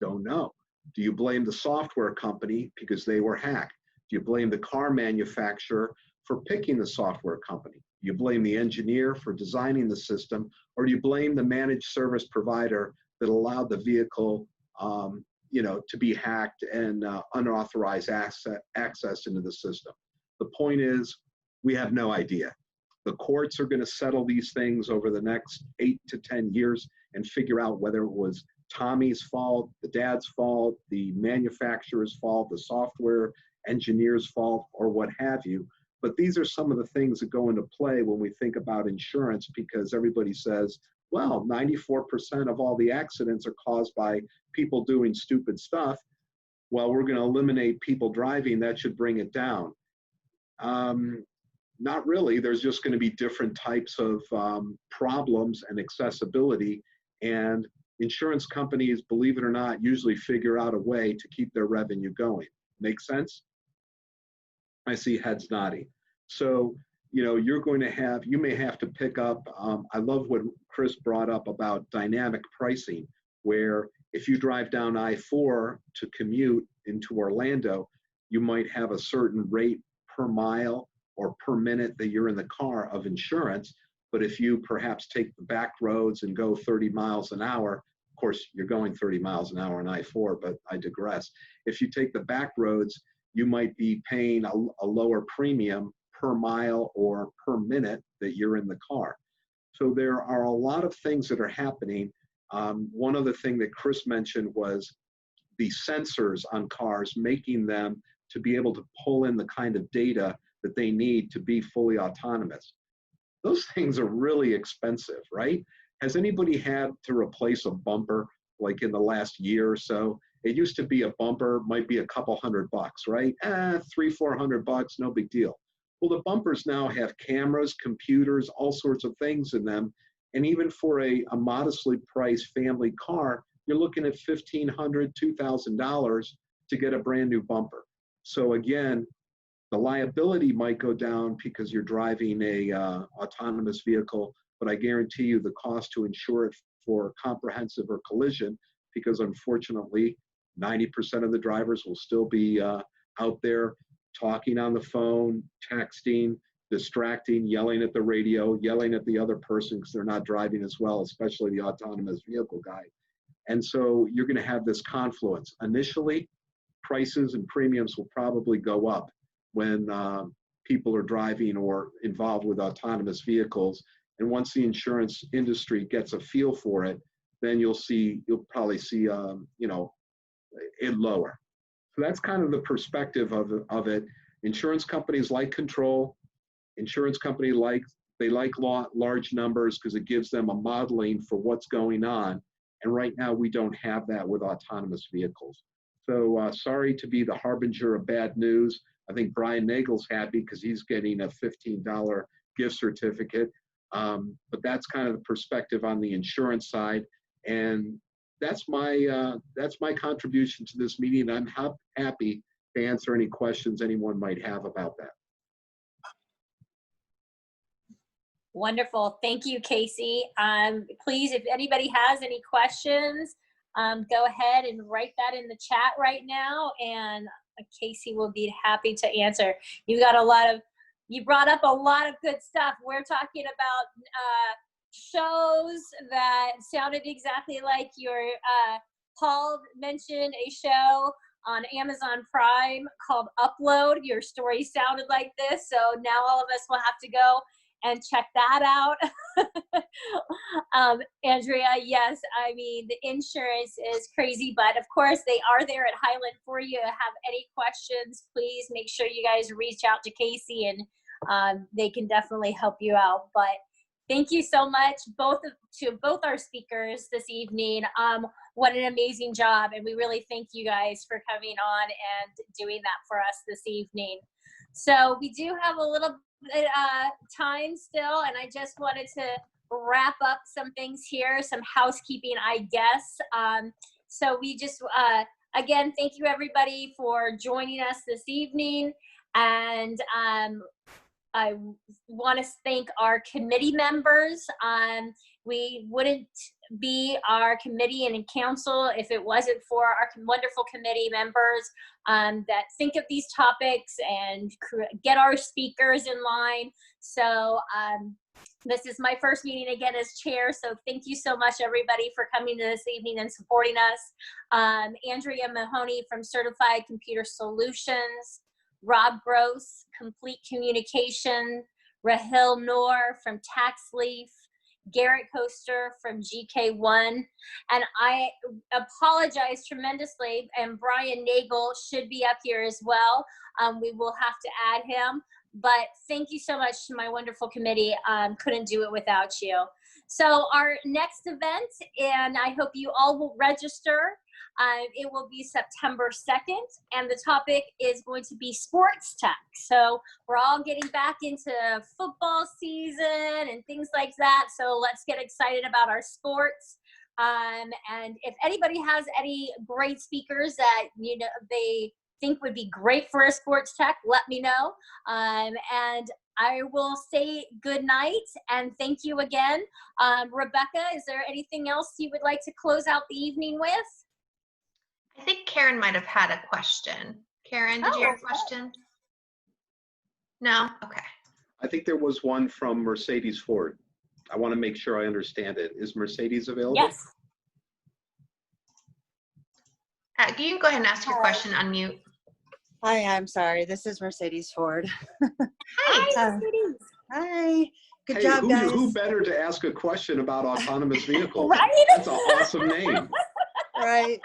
Don't know. Do you blame the software company because they were hacked? Do you blame the car manufacturer for picking the software company? Do you blame the engineer for designing the system? Or do you blame the managed service provider that allowed the vehicle to be hacked and unauthorized access into the system? The point is, we have no idea. The courts are going to settle these things over the next 8 to 10 years and figure out whether it was Tommy's fault, the dad's fault, the manufacturer's fault, the software engineer's fault, or what have you. But these are some of the things that go into play when we think about insurance, because everybody says, well, 94% of all the accidents are caused by people doing stupid stuff. Well, we're going to eliminate people driving. That should bring it down. Not really. There's just going to be different types of problems and accessibility. And insurance companies, believe it or not, usually figure out a way to keep their revenue going. Make sense? I see heads nodding. So, you know, you may have to pick up, I love what Chris brought up about dynamic pricing, where if you drive down I-4 to commute into Orlando, you might have a certain rate per mile or per minute that you're in the car of insurance. But if you perhaps take the back roads and go 30 miles an hour, of course, you're going 30 miles an hour on I-4, but I digress. If you take the back roads, you might be paying a lower premium per mile or per minute that you're in the car. So there are a lot of things that are happening. One other thing that Chris mentioned was the sensors on cars, making them to be able to pull in the kind of data that they need to be fully autonomous. Those things are really expensive, right? Has anybody had to replace a bumper like in the last year or so? It used to be a bumper, might be a couple $100, right? $300-400, no big deal. Well, the bumpers now have cameras, computers, all sorts of things in them. And even for a modestly priced family car, you're looking at $1,500, $2,000 to get a brand new bumper. So again, the liability might go down because you're driving a autonomous vehicle, but I guarantee you the cost to insure it for comprehensive or collision, because unfortunately, 90% of the drivers will still be out there talking on the phone, texting, distracting, yelling at the radio, yelling at the other person because they're not driving as well, especially the autonomous vehicle guy. And so you're going to have this confluence. Initially, prices and premiums will probably go up when people are driving or involved with autonomous vehicles. And once the insurance industry gets a feel for it, then you'll probably see, you know, it lower. So that's kind of the perspective of it. Insurance companies like control. Insurance companies like large numbers because it gives them a modeling for what's going on. And right now we don't have that with autonomous vehicles. So sorry to be the harbinger of bad news. I think Brian Nagel's happy because he's getting a $15 gift certificate. But that's kind of the perspective on the insurance side. And that's my contribution to this meeting. I'm happy to answer any questions anyone might have about that. Wonderful. Thank you, Casey. Please, if anybody has any questions, go ahead and write that in the chat right now, and Casey will be happy to answer. You brought up a lot of good stuff. We're talking about shows that sounded exactly like your, Paul mentioned a show on Amazon Prime called Upload. Your story sounded like this, so now all of us will have to go and check that out. Andrea, yes, I mean, the insurance is crazy, but of course they are there at Hylant for you. Have any questions, please make sure you guys reach out to Casey, and they can definitely help you out. But thank you so much, to both our speakers this evening. What an amazing job, and we really thank you guys for coming on and doing that for us this evening. So we do have a little time still, and I just wanted to wrap up some things here, some housekeeping, I guess. So we just, again, thank you everybody for joining us this evening, and I want to thank our committee members. We wouldn't be our committee and council if it wasn't for our wonderful committee members that think of these topics and get our speakers in line. So this is my first meeting again as chair, so thank you so much everybody for coming this evening and supporting us. Andrea Mahoney from Certified Computer Solutions, Rob Gross, Complete Communication, Rahil Noor from TaxLeaf, Garrett Coaster from GK1, and I apologize tremendously, and Brian Nagel should be up here as well. We will have to add him, but thank you so much to my wonderful committee. Couldn't do it without you. So our next event, and I hope you all will register, it will be September 2nd, and the topic is going to be sports tech. So we're all getting back into football season and things like that. So let's get excited about our sports. And if anybody has any great speakers that they think would be great for a sports tech, let me know. And I will say good night and thank you again. Rebecca, is there anything else you would like to close out the evening with? I think Karen might have had a question. Karen, did you have a question? No? Okay. I think there was one from Mercedes Ford. I want to make sure I understand it. Is Mercedes available? Yes. You can go ahead and ask your question, unmute. Hi, I'm sorry. This is Mercedes Ford. Hi, Mercedes. Hi. Good Hey, job, guys. who better to ask a question about autonomous vehicles? Right? That's an awesome name. Right.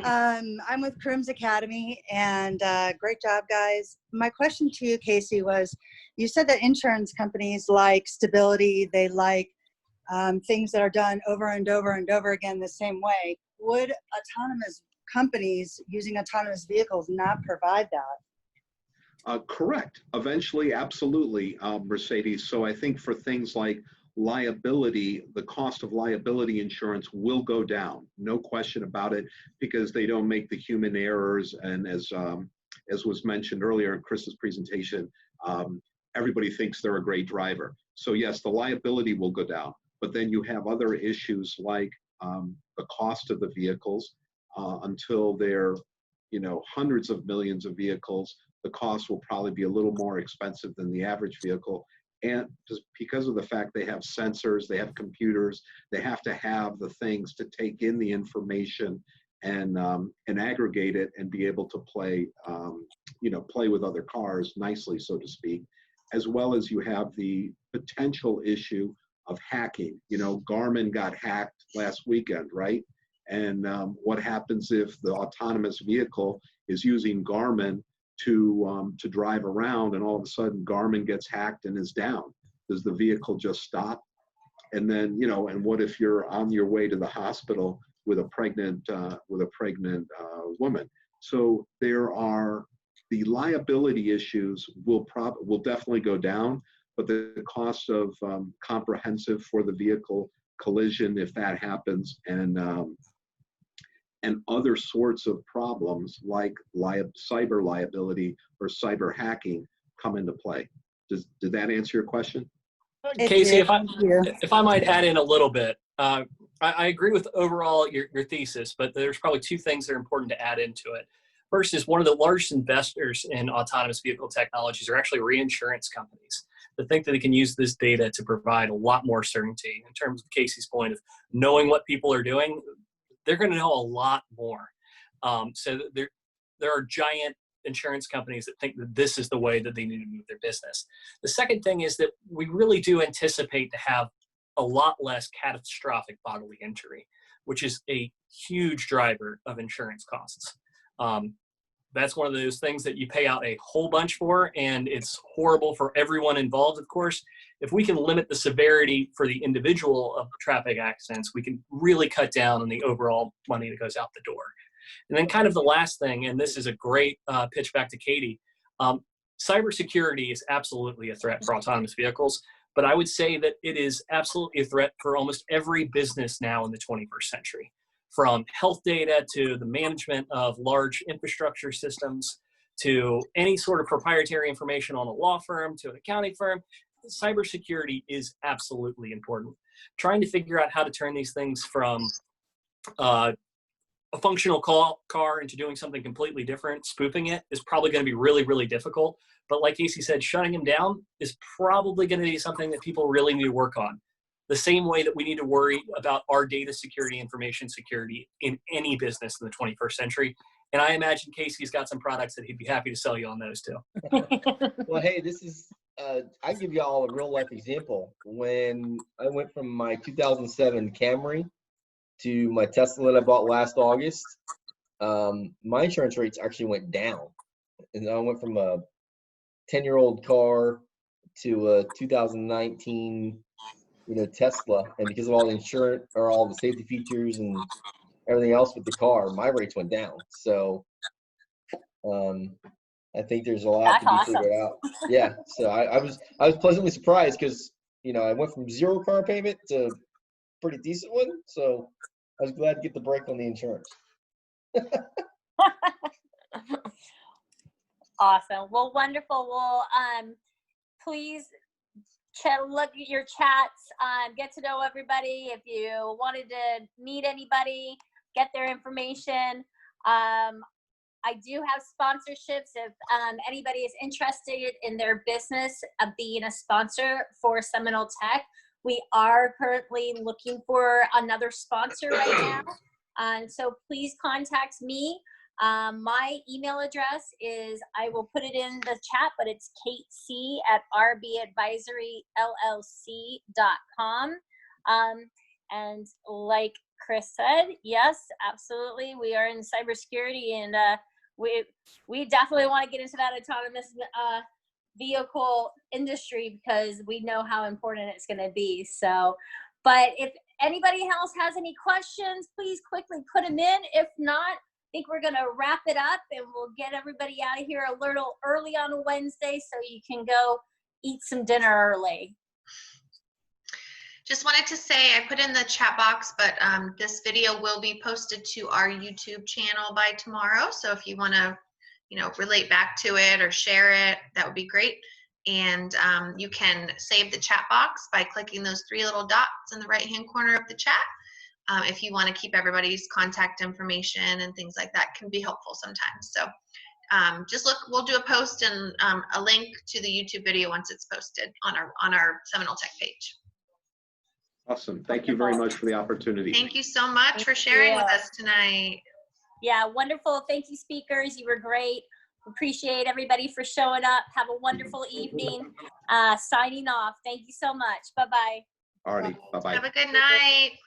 I'm with Crims Academy, and great job, guys. My question to you, Casey, was you said that insurance companies like stability, they like things that are done over and over and over again the same way. Would autonomous companies using autonomous vehicles not provide that? Correct. Eventually, absolutely, Mercedes. So I think for things like liability, the cost of liability insurance will go down. No question about it, because they don't make the human errors. And as was mentioned earlier in Chris's presentation, everybody thinks they're a great driver. So yes, the liability will go down. But then you have other issues like the cost of the vehicles. Until they're, hundreds of millions of vehicles, the cost will probably be a little more expensive than the average vehicle. And just because of the fact they have sensors, they have computers, they have to have the things to take in the information and aggregate it and be able to play, play with other cars nicely, so to speak, as well as you have the potential issue of hacking. Garmin got hacked last weekend, right? And what happens if the autonomous vehicle is using Garmin to drive around, and all of a sudden Garmin gets hacked and is down? Does the vehicle just stop? And then, and what if you're on your way to the hospital with a pregnant woman? So there are the liability issues will definitely go down, but the cost of comprehensive for the vehicle collision, if that happens, and other sorts of problems like cyber liability or cyber hacking come into play. Did that answer your question? Casey, if I might add in a little bit, I agree with overall your thesis, but there's probably two things that are important to add into it. First is one of the largest investors in autonomous vehicle technologies are actually reinsurance companies that think that they can use this data to provide a lot more certainty in terms of Casey's point of knowing what people are doing. They're going to know a lot more. So there are giant insurance companies that think that this is the way that they need to move their business. The second thing is that we really do anticipate to have a lot less catastrophic bodily injury, which is a huge driver of insurance costs. That's one of those things that you pay out a whole bunch for, and it's horrible for everyone involved, of course. If we can limit the severity for the individual of traffic accidents, we can really cut down on the overall money that goes out the door. And then kind of the last thing, and this is a great pitch back to Katie, cybersecurity is absolutely a threat for autonomous vehicles, but I would say that it is absolutely a threat for almost every business now in the 21st century. From health data to the management of large infrastructure systems to any sort of proprietary information on a law firm to an accounting firm, cybersecurity is absolutely important. Trying to figure out how to turn these things from a functional car into doing something completely different, spoofing it, is probably going to be really, really difficult. But like Casey said, shutting them down is probably going to be something that people really need to work on. The same way that we need to worry about our data security, information security in any business in the 21st century. And I imagine Casey's got some products that he'd be happy to sell you on those too. Well, hey, this is, I give y'all a real life example. When I went from my 2007 Camry to my Tesla that I bought last August, my insurance rates actually went down. And I went from a 10-year-old car to a 2019 Tesla, and because of all the insurance or all the safety features and everything else with the car, my rates went down. So I think there's a lot to be figured out. Yeah. So I was pleasantly surprised because, I went from 0 car payment to pretty decent one. So I was glad to get the break on the insurance. Awesome. Well, wonderful. Well, please look at your chats, get to know everybody. If you wanted to meet anybody, get their information. I do have sponsorships. If anybody is interested in their business of being a sponsor for SeminoleTech, we are currently looking for another sponsor right now. So please contact me. My email address is, I will put it in the chat, but it's katec@rbadvisoryllc.com. And like Chris said, yes, absolutely. We are in cybersecurity, and we definitely want to get into that autonomous vehicle industry because we know how important it's going to be. So, but if anybody else has any questions, please quickly put them in. If not, I think we're going to wrap it up, and we'll get everybody out of here a little early on a Wednesday so you can go eat some dinner early. Just wanted to say, I put in the chat box, but this video will be posted to our YouTube channel by tomorrow. So if you want to, relate back to it or share it, that would be great. And you can save the chat box by clicking those 3 little dots in the right-hand corner of the chat. If you want to keep everybody's contact information and things like that, can be helpful sometimes. So just look, we'll do a post and a link to the YouTube video once it's posted on our SeminoleTech page. Awesome. Thank you very much for the opportunity. Thank you so much for sharing with us tonight. Yeah, wonderful. Thank you, speakers. You were great. Appreciate everybody for showing up. Have a wonderful evening. Signing off. Thank you so much. Bye-bye. Alrighty. Bye-bye. Have a good night.